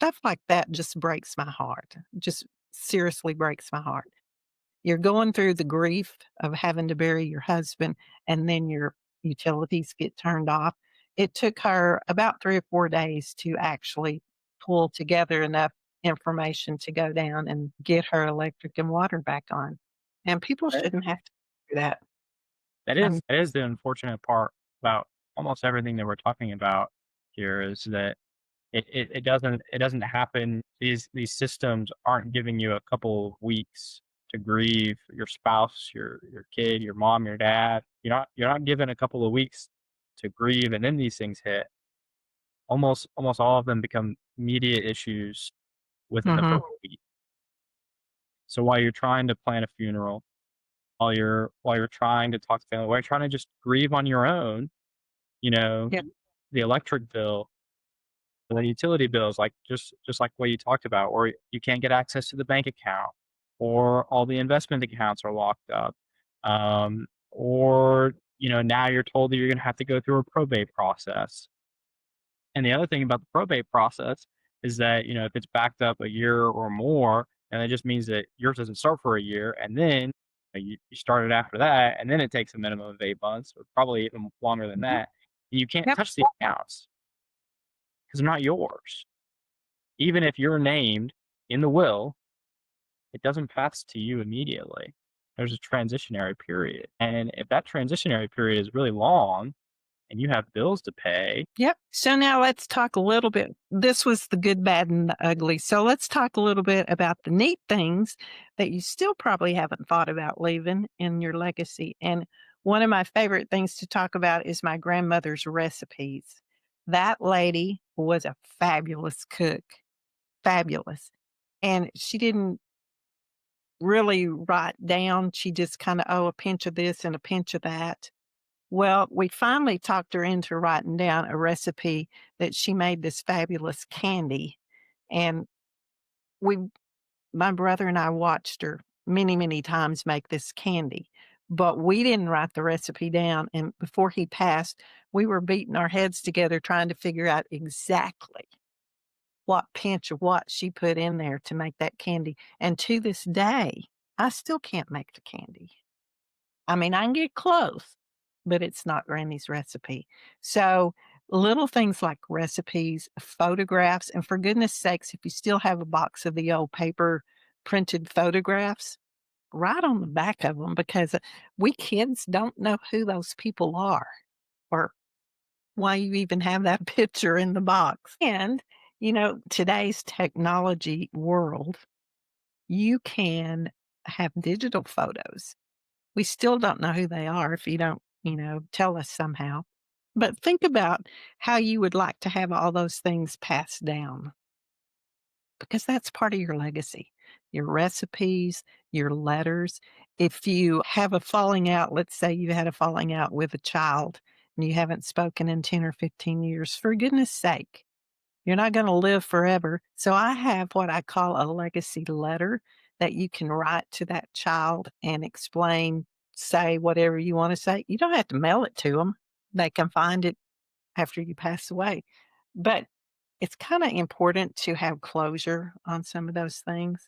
stuff like that just breaks my heart. Just seriously breaks my heart. You're going through the grief of having to bury your husband, and then your utilities get turned off. It took her about 3 or 4 days to actually pull together enough information to go down and get her electric and water back on, and people Right. shouldn't have to do that. That Um is that is the unfortunate part about almost everything that we're talking about here is that it doesn't happen. These systems aren't giving you a couple of weeks to grieve your spouse, your kid, your mom, your dad. You're not given a couple of weeks to grieve, and then these things hit. Almost all of them become immediate issues within the Mhm. first week. So while you're trying to plan a funeral, while you're trying to talk to family, while you're trying to just grieve on your own, you know, Yep. the electric bill, the utility bills, like just like what you talked about, or you can't get access to the bank account, or all the investment accounts are locked up, or now you're told that you're going to have to go through a probate process. And the other thing about the probate process is that if it's backed up a year or more, and it just means that yours doesn't start for a year, and then you started after that, and then it takes a minimum of 8 months, or probably even longer than Mhm. that. You can't Yep. touch the accounts because they're not yours. Even if you're named in the will, it doesn't pass to you immediately. There's a transitionary period. And if that transitionary period is really long and you have bills to pay, Yep. So now let's talk a little bit. This was the good, bad, and the ugly. So let's talk a little bit about the neat things that you still probably haven't thought about leaving in your legacy. And one of my favorite things to talk about is my grandmother's recipes. That lady was a fabulous cook, fabulous. And she didn't really write down, she just kind of, oh, a pinch of this and a pinch of that. Well, we finally talked her into writing down a recipe that she made this fabulous candy, and we my brother and I watched her many, many times make this candy, but we didn't write the recipe down, and before he passed, we were beating our heads together trying to figure out exactly what pinch of what she put in there to make that candy, and to this day, I still can't make the candy. I mean, I can get close, but it's not Granny's recipe. So, little things like recipes, photographs, and for goodness sakes, if you still have a box of the old paper printed photographs, write on the back of them because we kids don't know who those people are or why you even have that picture in the box. And, today's technology world, you can have digital photos. We still don't know who they are if you don't, tell us somehow. But think about how you would like to have all those things passed down because that's part of your legacy, your recipes, your letters. If you have a falling out, let's say you had a falling out with a child and you haven't spoken in 10 or 15 years, for goodness sake, you're not gonna live forever. So I have what I call a legacy letter that you can write to that child and explain, say whatever you wanna say. You don't have to mail it to them. They can find it after you pass away. But it's kinda important to have closure on some of those things.